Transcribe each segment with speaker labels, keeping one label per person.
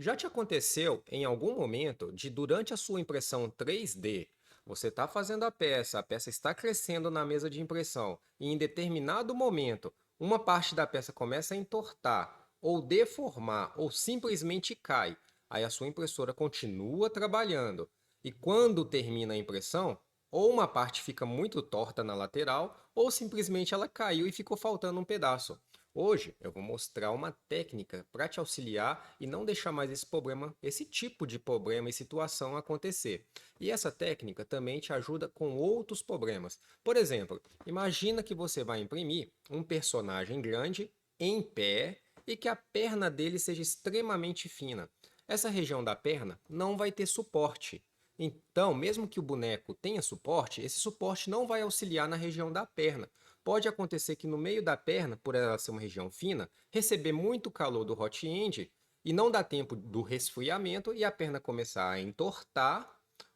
Speaker 1: Já te aconteceu em algum momento de, durante a sua impressão 3D, você está fazendo a peça está crescendo na mesa de impressão, e em determinado momento, uma parte da peça começa a entortar, ou deformar, ou simplesmente cai. Aí a sua impressora continua trabalhando. E quando termina a impressão, ou uma parte fica muito torta na lateral, ou simplesmente ela caiu e ficou faltando um pedaço. Hoje eu vou mostrar uma técnica para te auxiliar e não deixar mais esse problema, esse tipo de problema e situação acontecer. E essa técnica também te ajuda com outros problemas. Por exemplo, imagina que você vai imprimir um personagem grande em pé e que a perna dele seja extremamente fina. Essa região da perna não vai ter suporte. Então, mesmo que o boneco tenha suporte, esse suporte não vai auxiliar na região da perna. Pode acontecer que no meio da perna, por ela ser uma região fina, receber muito calor do hot end e não dá tempo do resfriamento e a perna começar a entortar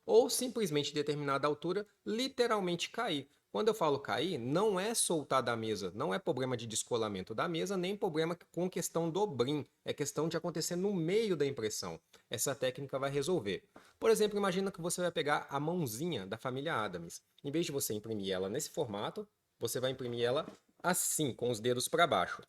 Speaker 1: ou simplesmente em determinada altura literalmente cair. Quando eu falo cair, não é soltar da mesa, não é problema de descolamento da mesa, nem problema com questão do brim, é questão de acontecer no meio da impressão. Essa técnica vai resolver. Por exemplo, imagina que você vai pegar a mãozinha da família Adams. Em vez de você imprimir ela nesse formato, você vai imprimir ela assim, com os dedos para baixo.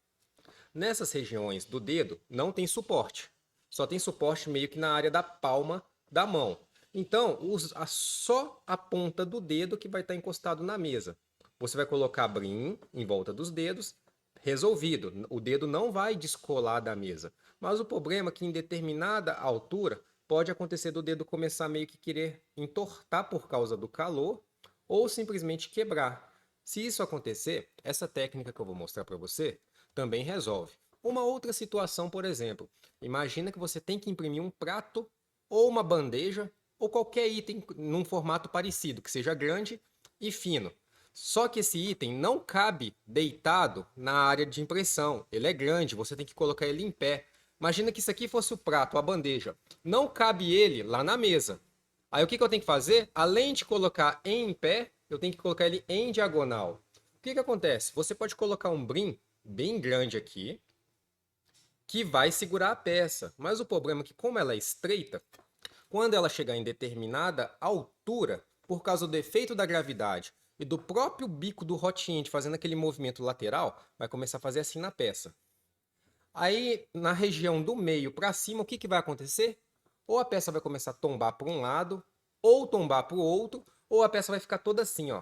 Speaker 1: Nessas regiões do dedo não tem suporte. Só tem suporte meio que na área da palma da mão. Então, usa só a ponta do dedo que vai estar encostado na mesa. Você vai colocar brim em volta dos dedos, resolvido. O dedo não vai descolar da mesa. Mas o problema é que em determinada altura pode acontecer do dedo começar meio que querer entortar por causa do calor ou simplesmente quebrar. Se isso acontecer, essa técnica que eu vou mostrar para você também resolve. Uma outra situação, por exemplo, imagina que você tem que imprimir um prato ou uma bandeja ou qualquer item num formato parecido, que seja grande e fino. Só que esse item não cabe deitado na área de impressão. Ele é grande, você tem que colocar ele em pé. Imagina que isso aqui fosse o prato, a bandeja. Não cabe ele lá na mesa. Aí o que eu tenho que fazer? Além de colocar em pé, eu tenho que colocar ele em diagonal. O que acontece? Você pode colocar um brim bem grande aqui, que vai segurar a peça. Mas o problema é que, como ela é estreita, quando ela chegar em determinada altura, por causa do efeito da gravidade e do próprio bico do hot end fazendo aquele movimento lateral, vai começar a fazer assim na peça. Aí, na região do meio para cima, o que vai acontecer? Ou a peça vai começar a tombar para um lado, ou tombar para o outro, ou a peça vai ficar toda assim, ó,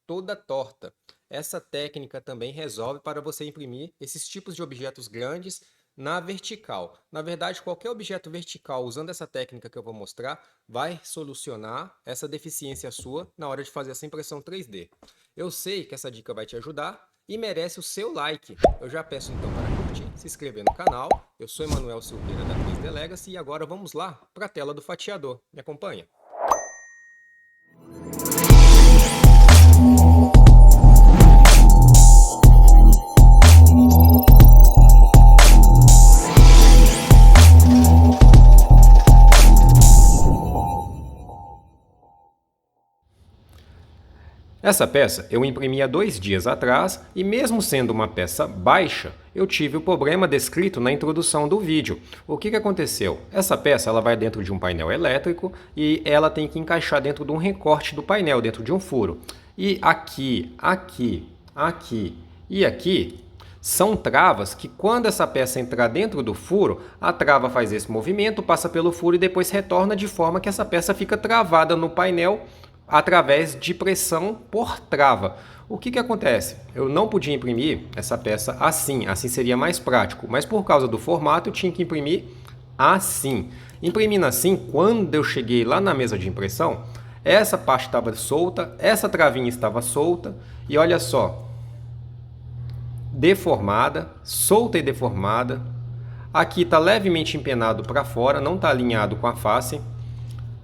Speaker 1: toda torta. Essa técnica também resolve para você imprimir esses tipos de objetos grandes na vertical. Na verdade, qualquer objeto vertical usando essa técnica que eu vou mostrar vai solucionar essa deficiência sua na hora de fazer essa impressão 3D. Eu sei que essa dica vai te ajudar e merece o seu like. Eu já peço então para curtir, se inscrever no canal. Eu sou Emanuel Silveira da 3D Legacy e agora vamos lá para a tela do fatiador. Me acompanha? Essa peça eu imprimi há 2 dias atrás e mesmo sendo uma peça baixa, eu tive o problema descrito na introdução do vídeo. O que aconteceu? Essa peça ela vai dentro de um painel elétrico e ela tem que encaixar dentro de um recorte do painel, dentro de um furo. E aqui, aqui, aqui e aqui são travas que quando essa peça entrar dentro do furo, a trava faz esse movimento, passa pelo furo e depois retorna de forma que essa peça fica travada no painel através de pressão por trava. O que acontece? Eu não podia imprimir essa peça assim seria mais prático, mas por causa do formato eu tinha que imprimir assim. Imprimindo assim, quando eu cheguei lá na mesa de impressão, essa parte estava solta, essa travinha estava solta e olha só, deformada, solta e deformada. Aqui está levemente empenado para fora, não está alinhado com a face.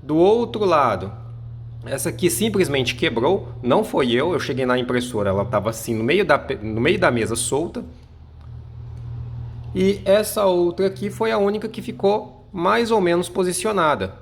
Speaker 1: Do outro lado, essa aqui simplesmente quebrou, não foi eu cheguei na impressora, ela estava assim no meio da mesa solta. E essa outra aqui foi a única que ficou mais ou menos posicionada.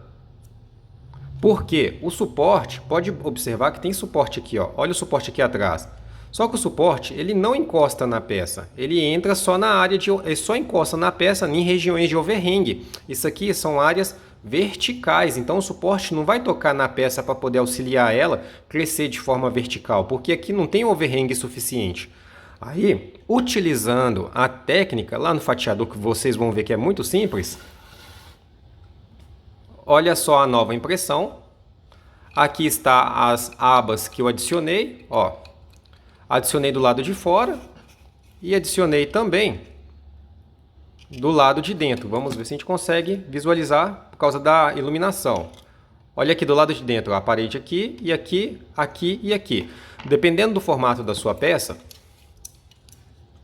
Speaker 1: Por quê? O suporte, pode observar que tem suporte aqui, ó. Olha o suporte aqui atrás. Só que o suporte, ele não encosta na peça, ele entra só na área ele só encosta na peça em regiões de overhang. Isso aqui são áreas verticais, então o suporte não vai tocar na peça para poder auxiliar ela crescer de forma vertical, porque aqui não tem overhang suficiente. Aí, utilizando a técnica lá no fatiador, que vocês vão ver que é muito simples, olha só a nova impressão. Aqui está as abas que eu adicionei, ó. Adicionei do lado de fora e adicionei também do lado de dentro. Vamos ver se a gente consegue visualizar por causa da iluminação. Olha aqui do lado de dentro, a parede aqui e aqui, aqui e aqui. Dependendo do formato da sua peça,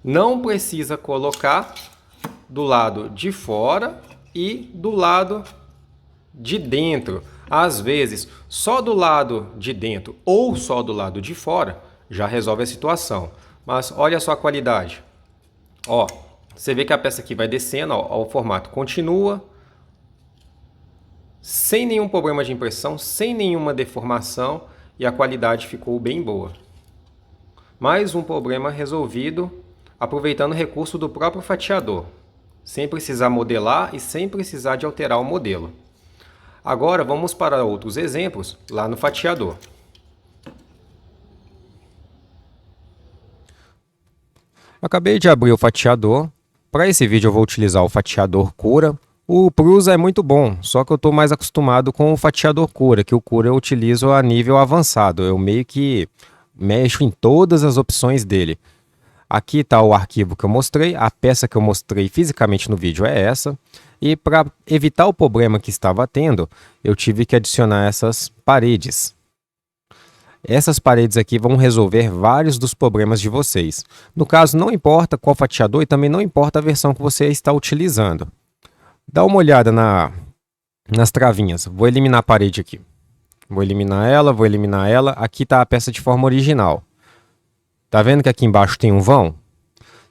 Speaker 1: não precisa colocar do lado de fora e do lado de dentro. Às vezes, só do lado de dentro ou só do lado de fora já resolve a situação. Mas olha só a qualidade. Ó, você vê que a peça aqui vai descendo, ó, o formato continua, sem nenhum problema de impressão, sem nenhuma deformação, e a qualidade ficou bem boa. Mais um problema resolvido aproveitando o recurso do próprio fatiador, sem precisar modelar e sem precisar de alterar o modelo. Agora vamos para outros exemplos lá no fatiador. Acabei de abrir o fatiador. Para esse vídeo eu vou utilizar o fatiador Cura. O Prusa é muito bom, só que eu estou mais acostumado com o fatiador Cura, que o Cura eu utilizo a nível avançado. Eu meio que mexo em todas as opções dele. Aqui está o arquivo que eu mostrei, a peça que eu mostrei fisicamente no vídeo é essa. E para evitar o problema que estava tendo, eu tive que adicionar essas paredes. Essas paredes aqui vão resolver vários dos problemas de vocês. No caso, não importa qual fatiador e também não importa a versão que você está utilizando. Dá uma olhada nas travinhas. Vou eliminar a parede aqui. Vou eliminar ela. Aqui está a peça de forma original. Tá vendo que aqui embaixo tem um vão?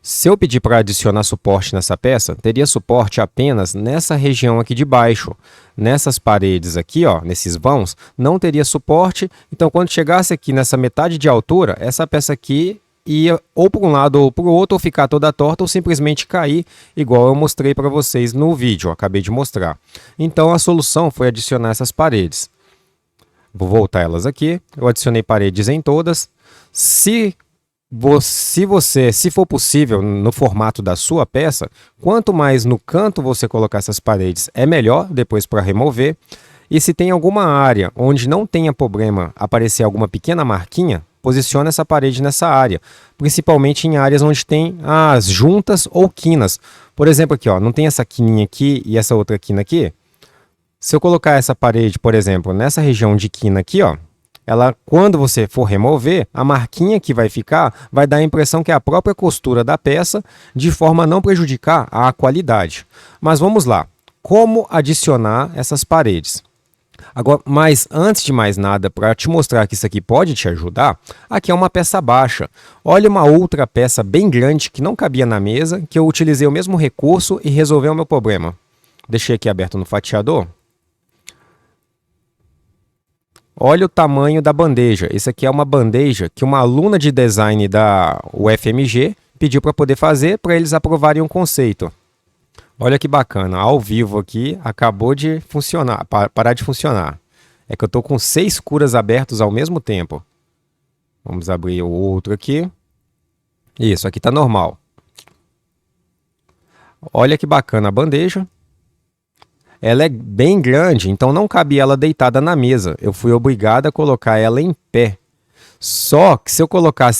Speaker 1: Se eu pedir para adicionar suporte nessa peça, teria suporte apenas nessa região aqui de baixo. Nessas paredes aqui, ó, nesses vãos, não teria suporte. Então, quando chegasse aqui nessa metade de altura, essa peça aqui ia ou para um lado ou para o outro, ou ficar toda torta, ou simplesmente cair, igual eu mostrei para vocês no vídeo, acabei de mostrar. Então, a solução foi adicionar essas paredes. Vou voltar elas aqui. Eu adicionei paredes em todas. Se for possível, no formato da sua peça, quanto mais no canto você colocar essas paredes, é melhor depois para remover. E se tem alguma área onde não tenha problema aparecer alguma pequena marquinha, posicione essa parede nessa área, principalmente em áreas onde tem as juntas ou quinas. Por exemplo, aqui, ó, não tem essa quininha aqui e essa outra quina aqui? Se eu colocar essa parede, por exemplo, nessa região de quina aqui, ó, ela, quando você for remover, a marquinha que vai ficar vai dar a impressão que é a própria costura da peça, de forma a não prejudicar a qualidade. Mas vamos lá. Como adicionar essas paredes? Agora, mas antes de mais nada, para te mostrar que isso aqui pode te ajudar, aqui é uma peça baixa. Olha uma outra peça bem grande que não cabia na mesa, que eu utilizei o mesmo recurso e resolveu o meu problema. Deixei aqui aberto no fatiador. Olha o tamanho da bandeja. Isso aqui é uma bandeja que uma aluna de design da UFMG pediu para poder fazer, para eles aprovarem um conceito. Olha que bacana, ao vivo aqui, acabou de funcionar, parar de funcionar. É que eu estou com 6 curas abertos ao mesmo tempo. Vamos abrir o outro aqui. Isso, aqui está normal. Olha que bacana a bandeja. Ela é bem grande, então não cabia ela deitada na mesa. Eu fui obrigado a colocar ela em pé. Só que se eu colocar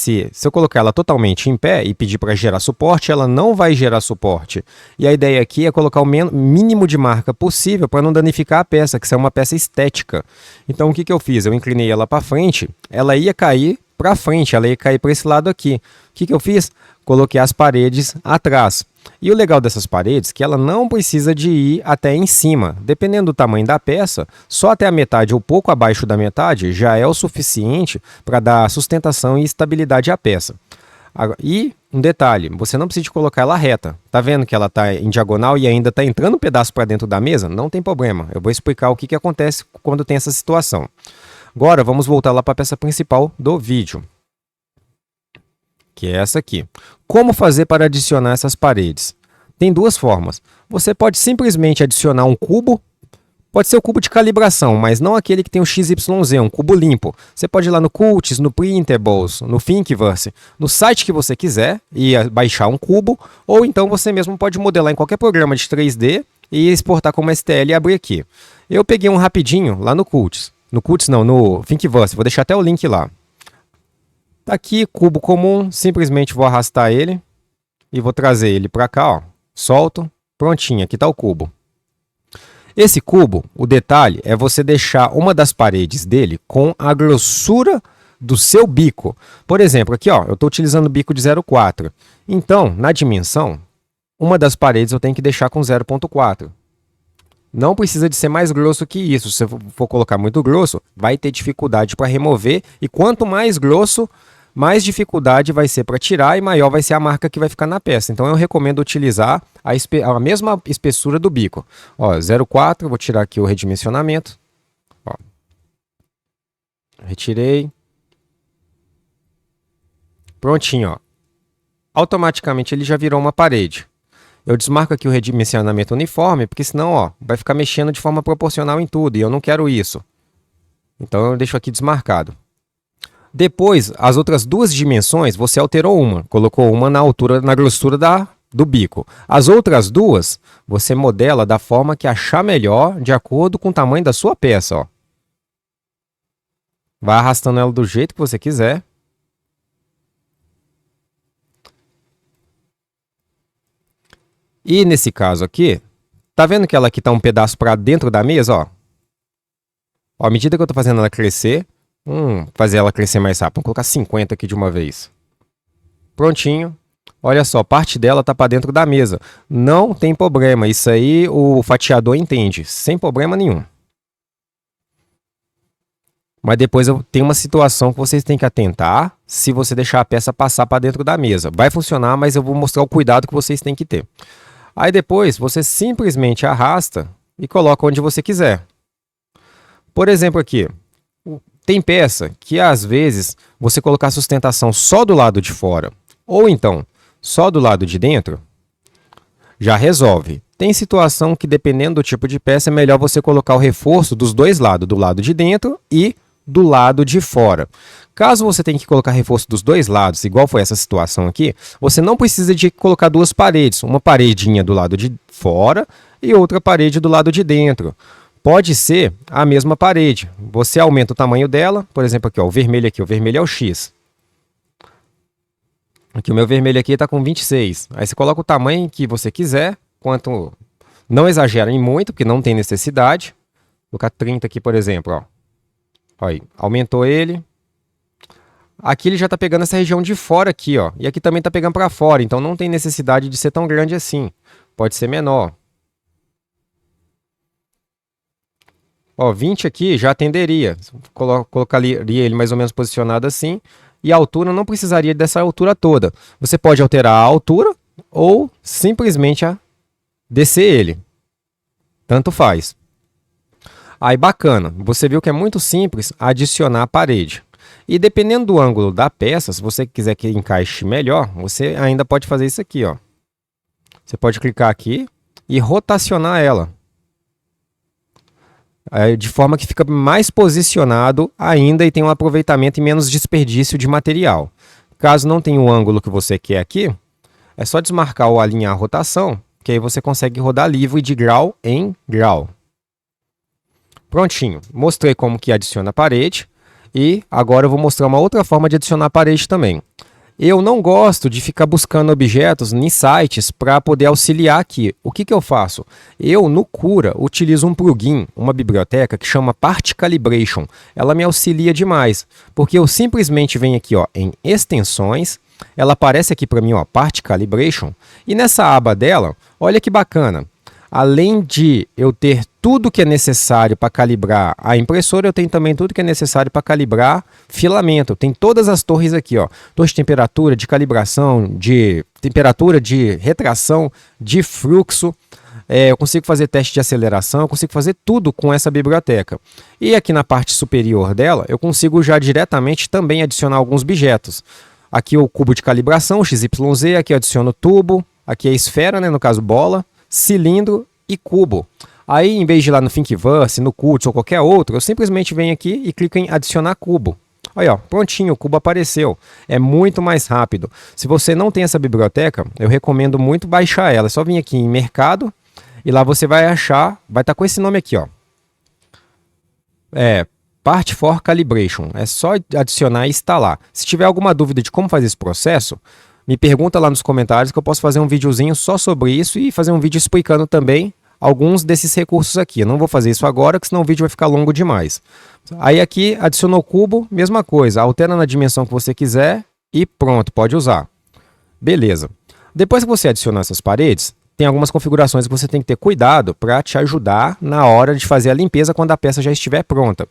Speaker 1: ela totalmente em pé e pedir para gerar suporte, ela não vai gerar suporte. E a ideia aqui é colocar o mínimo de marca possível para não danificar a peça, que isso é uma peça estética. Então o que eu fiz? Eu inclinei ela para frente, ela ia cair para frente, ela ia cair para esse lado aqui. O que eu fiz? Coloquei as paredes atrás. E o legal dessas paredes é que ela não precisa de ir até em cima. Dependendo do tamanho da peça, só até a metade ou pouco abaixo da metade já é o suficiente para dar sustentação e estabilidade à peça. E um detalhe, você não precisa colocar ela reta. Tá vendo que ela está em diagonal e ainda está entrando um pedaço para dentro da mesa? Não tem problema. Eu vou explicar o que acontece quando tem essa situação. Agora vamos voltar lá para a peça principal do vídeo. que é essa aqui. Como fazer para adicionar essas paredes? Tem duas formas. Você pode simplesmente adicionar um cubo. Pode ser o cubo de calibração, mas não aquele que tem o XYZ, um cubo limpo. Você pode ir lá no Cultz, no Printables, no Thingiverse, no site que você quiser e baixar um cubo, ou então você mesmo pode modelar em qualquer programa de 3D e exportar como STL e abrir aqui. Eu peguei um rapidinho lá no Cultz. No Cultz não, no Thingiverse, vou deixar até o link lá. Tá aqui, cubo comum, simplesmente vou arrastar ele e vou trazer ele para cá, ó. Solto, prontinho, aqui está o cubo. Esse cubo, o detalhe é você deixar uma das paredes dele com a grossura do seu bico. Por exemplo, aqui ó, eu estou utilizando o bico de 0,4. Então, na dimensão, uma das paredes eu tenho que deixar com 0,4. Não precisa de ser mais grosso que isso. Se você for colocar muito grosso, vai ter dificuldade para remover. E quanto mais grosso, mais dificuldade vai ser para tirar e maior vai ser a marca que vai ficar na peça. Então eu recomendo utilizar a mesma espessura do bico. Ó, 0,4, vou tirar aqui o redimensionamento. Ó. Retirei. Prontinho, ó. Automaticamente ele já virou uma parede. Eu desmarco aqui o redimensionamento uniforme, porque senão ó, vai ficar mexendo de forma proporcional em tudo, e eu não quero isso. Então eu deixo aqui desmarcado. Depois, as outras duas dimensões, você alterou uma. Colocou uma na altura, na grossura do bico. As outras duas, você modela da forma que achar melhor, de acordo com o tamanho da sua peça. Ó. Vai arrastando ela do jeito que você quiser. E nesse caso aqui, tá vendo que ela aqui tá um pedaço para dentro da mesa? Ó? Ó, à medida que eu estou fazendo ela crescer, fazer ela crescer mais rápido. Vou colocar 50 aqui de uma vez. Prontinho. Olha só, parte dela está para dentro da mesa. Não tem problema. Isso aí o fatiador entende. Sem problema nenhum. Mas depois tem uma situação que vocês têm que atentar se você deixar a peça passar para dentro da mesa. Vai funcionar, mas eu vou mostrar o cuidado que vocês têm que ter. Aí depois você simplesmente arrasta e coloca onde você quiser. Por exemplo aqui. Tem peça que às vezes você colocar a sustentação só do lado de fora ou então só do lado de dentro já resolve. Tem situação que dependendo do tipo de peça é melhor você colocar o reforço dos dois lados, do lado de dentro e do lado de fora. Caso você tenha que colocar reforço dos dois lados, igual foi essa situação aqui, você não precisa de colocar duas paredes, uma paredinha do lado de fora e outra parede do lado de dentro. Pode ser a mesma parede. Você aumenta o tamanho dela. Por exemplo, aqui, ó, o vermelho aqui. O vermelho é o X. Aqui o meu vermelho aqui está com 26. Aí você coloca o tamanho que você quiser. Quanto não exagerem muito, porque não tem necessidade. Vou colocar 30 aqui, por exemplo. Ó. Aí, aumentou ele. Aqui ele já está pegando essa região de fora aqui. Ó. E aqui também está pegando para fora. Então não tem necessidade de ser tão grande assim. Pode ser menor. Ó, 20 aqui já atenderia. Colocaria ele mais ou menos posicionado assim. E a altura não precisaria dessa altura toda. Você pode alterar a altura ou simplesmente descer ele. Tanto faz. Aí bacana. Você viu que é muito simples adicionar a parede. E dependendo do ângulo da peça, se você quiser que encaixe melhor, você ainda pode fazer isso aqui. Ó. Você pode clicar aqui e rotacionar ela. De forma que fica mais posicionado ainda e tem um aproveitamento e menos desperdício de material. Caso não tenha o ângulo que você quer aqui, é só desmarcar ou alinhar a rotação, que aí você consegue rodar livre de grau em grau. Prontinho, mostrei como que adiciona a parede e agora eu vou mostrar uma outra forma de adicionar a parede também. Eu não gosto de ficar buscando objetos em sites para poder auxiliar aqui. O que eu faço? Eu, no Cura, utilizo um plugin, uma biblioteca que chama Part Calibration. Ela me auxilia demais, porque eu simplesmente venho aqui ó, em extensões, ela aparece aqui para mim, ó, Part Calibration, e nessa aba dela, olha que bacana. Além de eu ter tudo que é necessário para calibrar a impressora, eu tenho também tudo que é necessário para calibrar filamento. Tem todas as torres aqui, ó. Torre de temperatura, de calibração, de temperatura, de retração, de fluxo. Eu consigo fazer teste de aceleração, eu consigo fazer tudo com essa biblioteca. E aqui na parte superior dela, eu consigo já diretamente também adicionar alguns objetos. Aqui o cubo de calibração, o XYZ, aqui eu adiciono tubo, aqui é esfera, né, no caso bola, cilindro e cubo. Aí, em vez de ir lá no Thingiverse, no Qt ou qualquer outro, eu simplesmente venho aqui e clico em adicionar cubo. Aí, ó, prontinho, o cubo apareceu. É muito mais rápido. Se você não tem essa biblioteca, eu recomendo muito baixar ela. É só vir aqui em mercado e lá você vai achar, vai estar com esse nome aqui, ó. Part for Calibration. É só adicionar e instalar. Se tiver alguma dúvida de como fazer esse processo, me pergunta lá nos comentários que eu posso fazer um videozinho só sobre isso e fazer um vídeo explicando também alguns desses recursos aqui. Eu não vou fazer isso agora, porque senão o vídeo vai ficar longo demais. Aí aqui, adicionou o cubo, mesma coisa. Altera na dimensão que você quiser e pronto, pode usar. Beleza. Depois que você adicionar essas paredes, tem algumas configurações que você tem que ter cuidado para te ajudar na hora de fazer a limpeza quando a peça já estiver pronta.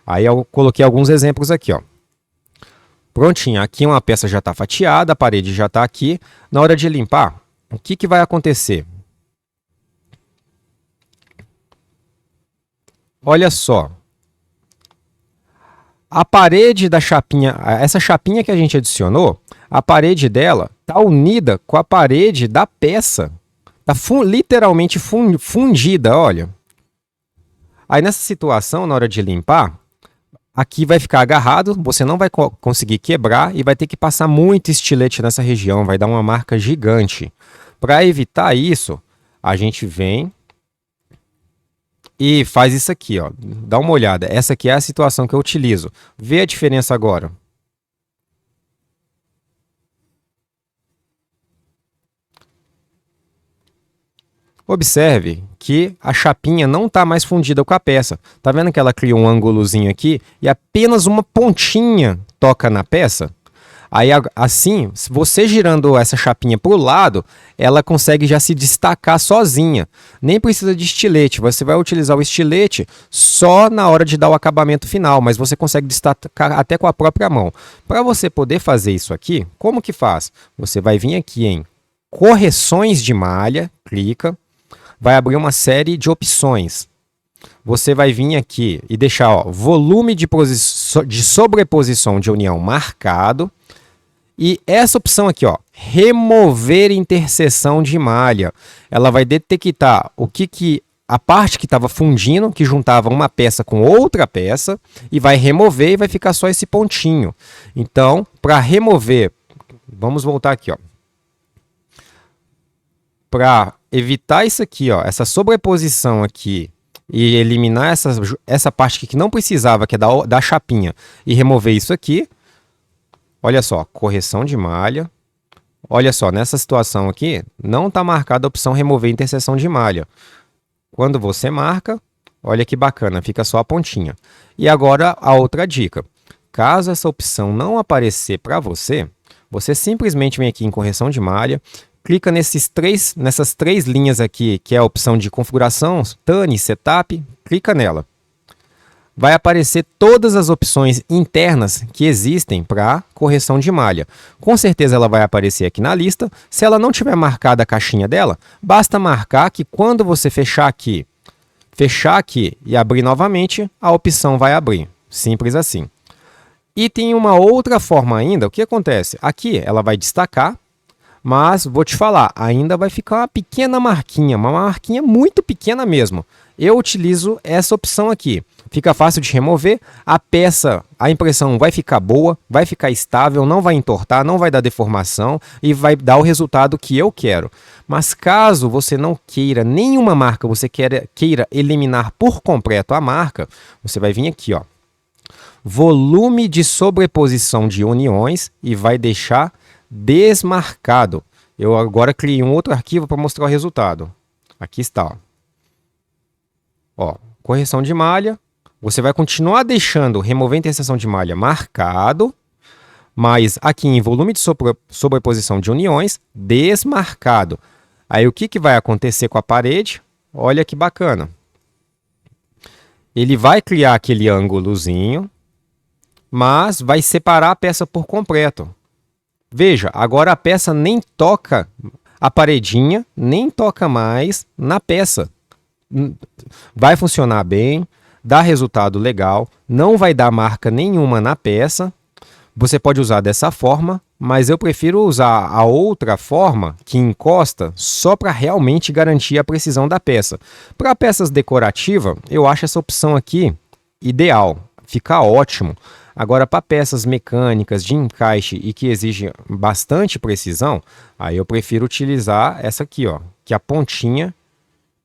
Speaker 1: Aí eu coloquei alguns exemplos aqui, ó. Prontinho, aqui uma peça já está fatiada, a parede já está aqui. Na hora de limpar, o que vai acontecer? Olha só. A parede da chapinha, essa chapinha que a gente adicionou, a parede dela está unida com a parede da peça. Está literalmente fundida, olha. Aí nessa situação, na hora de limpar, aqui vai ficar agarrado, você não vai conseguir quebrar e vai ter que passar muito estilete nessa região, vai dar uma marca gigante. Para evitar isso, a gente vem e faz isso aqui, ó. Dá uma olhada, essa aqui é a situação que eu utilizo. Vê a diferença agora. Observe que a chapinha não está mais fundida com a peça. Tá vendo que ela criou um ângulozinho aqui e apenas uma pontinha toca na peça? Aí assim, se você girando essa chapinha para o lado, ela consegue já se destacar sozinha. Nem precisa de estilete, você vai utilizar o estilete só na hora de dar o acabamento final, mas você consegue destacar até com a própria mão. Para você poder fazer isso aqui, como que faz? Você vai vir aqui em correções de malha, clica. Vai abrir uma série de opções. Você vai vir aqui e deixar ó, volume de sobreposição de união marcado. E essa opção aqui, ó, remover interseção de malha. Ela vai detectar a parte que estava fundindo, que juntava uma peça com outra peça, e vai remover e vai ficar só esse pontinho. Então, para remover, vamos voltar aqui, ó. Para evitar isso aqui, ó, essa sobreposição aqui e eliminar essa parte aqui que não precisava, que é da chapinha, e remover isso aqui, olha só, correção de malha. Olha só, nessa situação aqui, não está marcada a opção remover interseção de malha. Quando você marca, olha que bacana, fica só a pontinha. E agora a outra dica. Caso essa opção não aparecer para você, você simplesmente vem aqui em correção de malha, clica nessas três linhas aqui, que é a opção de configuração, TANI, Setup, clica nela. Vai aparecer todas as opções internas que existem para correção de malha. Com certeza ela vai aparecer aqui na lista. Se ela não tiver marcada a caixinha dela, basta marcar que quando você fechar aqui e abrir novamente, a opção vai abrir. Simples assim. E tem uma outra forma ainda. O que acontece? Aqui ela vai destacar. Mas vou te falar, ainda vai ficar uma pequena marquinha, uma marquinha muito pequena mesmo. Eu utilizo essa opção aqui. Fica fácil de remover, a peça, a impressão vai ficar boa, vai ficar estável, não vai entortar, não vai dar deformação e vai dar o resultado que eu quero. Mas caso você não queira nenhuma marca, você queira eliminar por completo a marca, você vai vir aqui, ó, volume de sobreposição de uniões e vai deixar desmarcado. Eu agora criei um outro arquivo para mostrar o resultado. Aqui está. Ó, correção de malha. Você vai continuar deixando remover interseção de malha marcado, mas aqui em volume de sobreposição de uniões, desmarcado. Aí o que vai acontecer com a parede? Olha que bacana. Ele vai criar aquele ângulozinho, mas vai separar a peça por completo. Veja, agora a peça nem toca a paredinha, nem toca mais na peça. Vai funcionar bem, dá resultado legal, não vai dar marca nenhuma na peça. Você pode usar dessa forma mas eu prefiro usar a outra forma que encosta só para realmente garantir a precisão da peça. Para peças decorativas, eu acho essa opção aqui ideal, fica ótimo. Agora, para peças mecânicas de encaixe e que exigem bastante precisão, aí eu prefiro utilizar essa aqui, ó, que a pontinha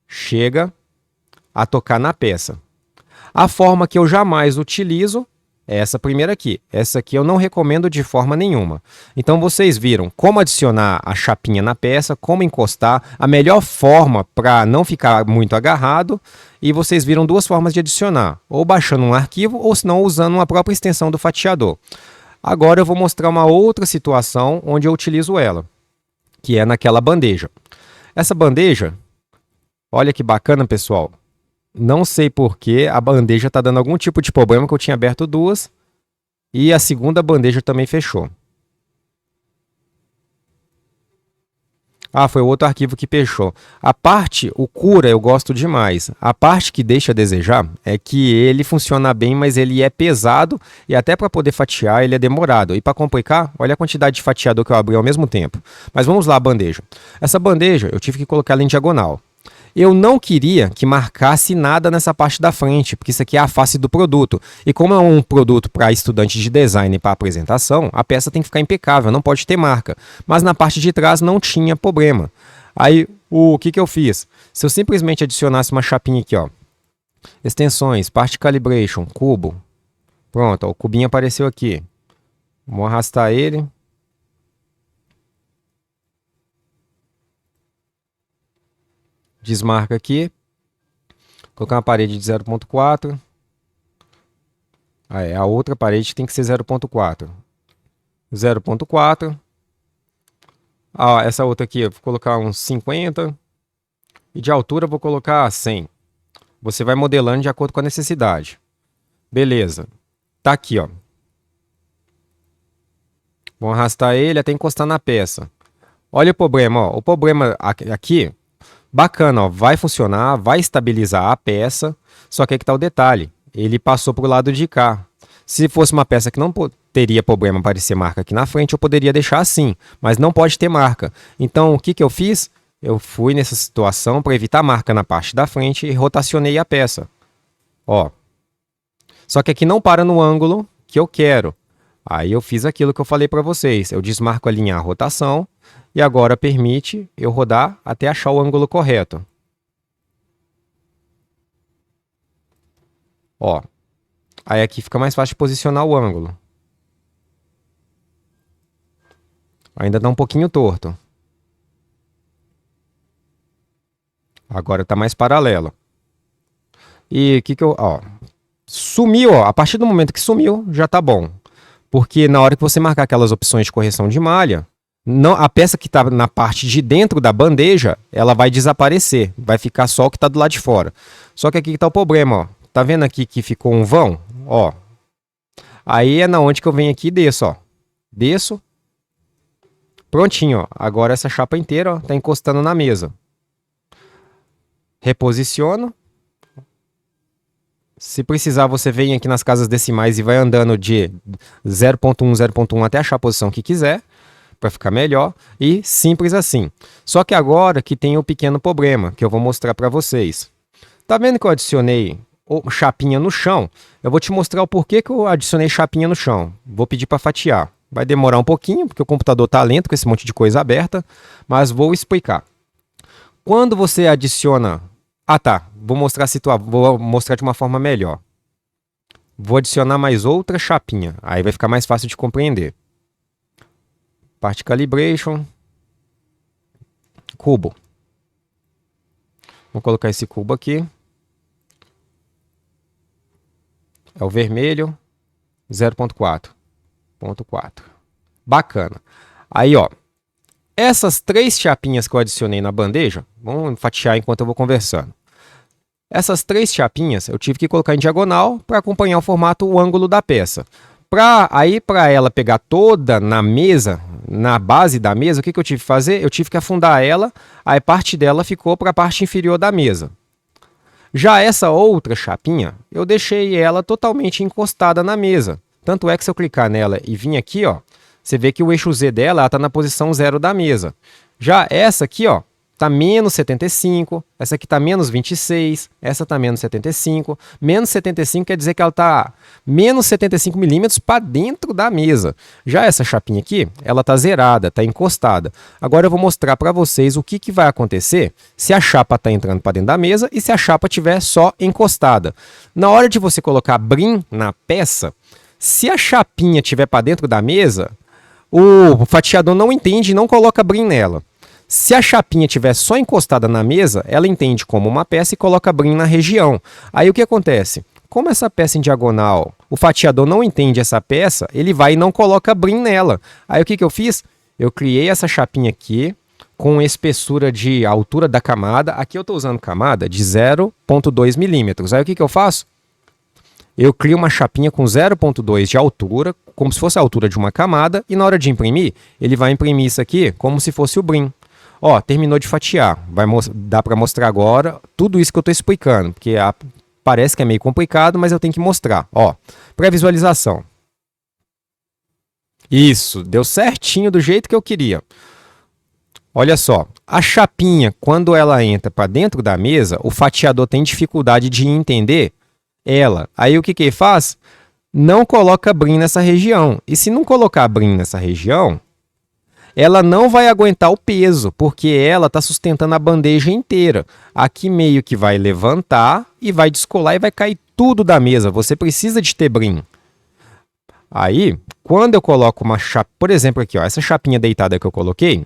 Speaker 1: chega a tocar na peça. A forma que eu jamais utilizo é essa primeira aqui. Essa aqui eu não recomendo de forma nenhuma. Então vocês viram como adicionar a chapinha na peça, como encostar, a melhor forma para não ficar muito agarrado. E vocês viram duas formas de adicionar, ou baixando um arquivo, ou se não usando uma própria extensão do fatiador. Agora eu vou mostrar uma outra situação onde eu utilizo ela, que é naquela bandeja. Essa bandeja, olha que bacana, pessoal. Não sei por que a bandeja está dando algum tipo de problema, que eu tinha aberto duas e a segunda bandeja também fechou. Ah, foi o outro arquivo que fechou. A parte, o cura, eu gosto demais. A parte que deixa a desejar é que ele funciona bem, mas ele é pesado e até para poder fatiar ele é demorado. E para complicar, olha a quantidade de fatiador que eu abri ao mesmo tempo. Mas vamos lá, a bandeja. Essa bandeja eu tive que colocar ela em diagonal. Eu não queria que marcasse nada nessa parte da frente, porque isso aqui é a face do produto. E como é um produto para estudante de design e para apresentação, a peça tem que ficar impecável, não pode ter marca. Mas na parte de trás não tinha problema. Aí, o que eu fiz? Se eu simplesmente adicionasse uma chapinha aqui, ó, extensões, parte calibration, cubo. Pronto, ó, o cubinho apareceu aqui. Vamos arrastar ele. Desmarca aqui. Colocar uma parede de 0.4. Aí, a outra parede tem que ser 0.4. 0.4. Ah, essa outra aqui eu vou colocar uns 50. E de altura eu vou colocar 100. Você vai modelando de acordo com a necessidade. Beleza. Tá aqui, ó. Vamos arrastar ele até encostar na peça. Olha o problema, ó. O problema aqui, bacana, ó. Vai funcionar, vai estabilizar a peça. Só que aí que tá o detalhe. Ele passou pro lado de cá. Se fosse uma peça que não teria problema aparecer marca aqui na frente, eu poderia deixar assim. Mas não pode ter marca. Então, o que eu fiz? Eu fui nessa situação para evitar marca na parte da frente e rotacionei a peça. Ó. Só que aqui não para no ângulo que eu quero. Aí eu fiz aquilo que eu falei para vocês. Eu desmarco alinhar a rotação e agora permite eu rodar até achar o ângulo correto. Ó. Aí aqui fica mais fácil de posicionar o ângulo. Ainda dá um pouquinho torto. Agora está mais paralelo. E o que eu... Ó, sumiu, ó. A partir do momento que sumiu, já tá bom. Porque na hora que você marcar aquelas opções de correção de malha, não, a peça que está na parte de dentro da bandeja, ela vai desaparecer. Vai ficar só o que está do lado de fora. Só que aqui está o problema, ó. Tá vendo aqui que ficou um vão? Ó. Aí é na onde que eu venho aqui e desço, ó. Desço. Prontinho, ó. Agora essa chapa inteira, ó, tá encostando na mesa. Reposiciono. Se precisar, você vem aqui nas casas decimais e vai andando de 0.1, 0.1 até achar a posição que quiser, para ficar melhor. E simples assim. Só que agora que tem um pequeno problema, que eu vou mostrar para vocês. Tá vendo que eu adicionei chapinha no chão? Eu vou te mostrar o porquê que eu adicionei chapinha no chão. Vou pedir para fatiar. Vai demorar um pouquinho, porque o computador tá lento com esse monte de coisa aberta, mas vou explicar. Quando você adiciona... Ah, tá. Vou mostrar de uma forma melhor. Vou adicionar mais outra chapinha. Aí vai ficar mais fácil de compreender. Parte calibration. Cubo. Vou colocar esse cubo aqui. É o vermelho. 0.4. 0.4. Bacana. Aí, ó. Essas três chapinhas que eu adicionei na bandeja, vamos fatiar enquanto eu vou conversando. Essas três chapinhas eu tive que colocar em diagonal para acompanhar o formato, o ângulo da peça. Para ela pegar toda na mesa, na base da mesa, o que eu tive que fazer? Eu tive que afundar ela, aí parte dela ficou para a parte inferior da mesa. Já essa outra chapinha, eu deixei ela totalmente encostada na mesa. Tanto é que se eu clicar nela e vir aqui, ó, Você vê que o eixo Z dela está na posição 0 da mesa. Já essa aqui, ó, está menos 75, essa aqui está menos 26, essa está menos 75. Menos 75 quer dizer que ela está menos 75 milímetros para dentro da mesa. Já essa chapinha aqui, ela está zerada, está encostada. Agora eu vou mostrar para vocês o que vai acontecer se a chapa está entrando para dentro da mesa e se a chapa estiver só encostada. Na hora de você colocar brim na peça, se a chapinha estiver para dentro da mesa, o fatiador não entende e não coloca brim nela. Se a chapinha estiver só encostada na mesa, ela entende como uma peça e coloca brim na região. Aí o que acontece? Como essa peça em diagonal, o fatiador não entende essa peça, ele vai e não coloca brim nela. Aí o que eu fiz? Eu criei essa chapinha aqui com espessura de altura da camada. Aqui eu estou usando camada de 0,2 milímetros. Aí o que eu faço? Eu crio uma chapinha com 0,2 de altura, como se fosse a altura de uma camada, e na hora de imprimir, ele vai imprimir isso aqui como se fosse o brim. Ó, terminou de fatiar. Dá para mostrar agora tudo isso que eu estou explicando, porque parece que é meio complicado, mas eu tenho que mostrar. Ó, pré-visualização. Isso, deu certinho do jeito que eu queria. Olha só, a chapinha, quando ela entra para dentro da mesa, o fatiador tem dificuldade de entender ela. Aí o que ele faz? Não coloca brim nessa região. E se não colocar brim nessa região, ela não vai aguentar o peso, porque ela está sustentando a bandeja inteira. Aqui meio que vai levantar e vai descolar e vai cair tudo da mesa. Você precisa de ter brim. Aí, quando eu coloco uma chapa, por exemplo aqui, ó, essa chapinha deitada que eu coloquei,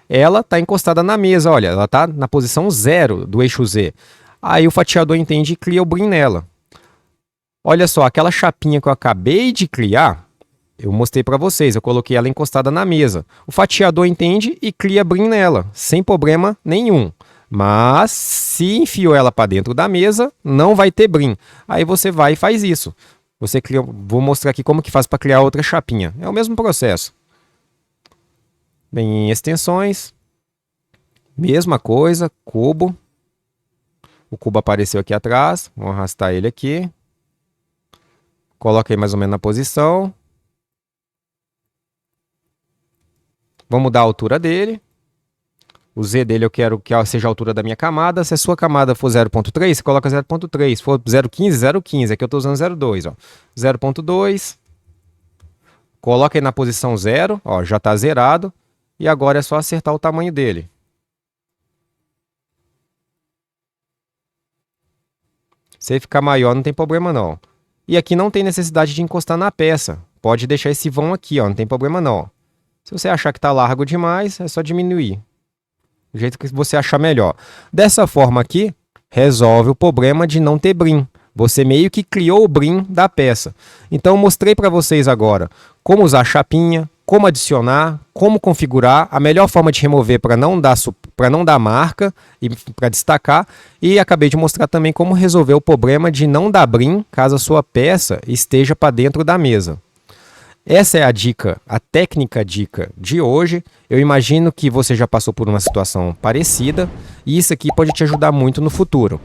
Speaker 1: ela está encostada na mesa, olha, ela está na posição 0 do eixo Z. Aí o fatiador entende e cria o brim nela. Olha só, aquela chapinha que eu acabei de criar, eu mostrei para vocês, eu coloquei ela encostada na mesa. O fatiador entende e cria brim nela, sem problema nenhum. Mas se enfiou ela para dentro da mesa, não vai ter brim. Aí você vai e faz isso. Você cria, vou mostrar aqui como que faz para criar outra chapinha. É o mesmo processo. Vem em extensões, mesma coisa, cubo. O cubo apareceu aqui atrás, vamos arrastar ele aqui. Coloca aí mais ou menos na posição. Vamos mudar a altura dele. O Z dele eu quero que seja a altura da minha camada. Se a sua camada for 0,3, você coloca 0,3. Se for 0,15, 0,15. Aqui eu estou usando 0,2. 0,2. Coloca aí na posição 0. Ó, já está zerado. E agora é só acertar o tamanho dele. Se ficar maior, não tem problema não. E aqui não tem necessidade de encostar na peça. Pode deixar esse vão aqui, ó, não tem problema não. Se você achar que está largo demais, é só diminuir. Do jeito que você achar melhor. Dessa forma aqui, resolve o problema de não ter brim. Você meio que criou o brim da peça. Então, eu mostrei para vocês agora como usar a chapinha, como adicionar, como configurar, a melhor forma de remover para não dar marca e para destacar. E acabei de mostrar também como resolver o problema de não dar brim caso a sua peça esteja para dentro da mesa. Essa é a dica, a técnica dica de hoje. Eu imagino que você já passou por uma situação parecida e isso aqui pode te ajudar muito no futuro.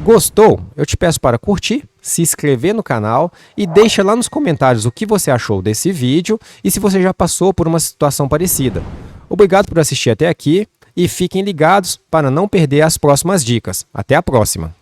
Speaker 1: Gostou? Eu te peço para curtir, se inscrever no canal e deixa lá nos comentários o que você achou desse vídeo e se você já passou por uma situação parecida. Obrigado por assistir até aqui e fiquem ligados para não perder as próximas dicas. Até a próxima!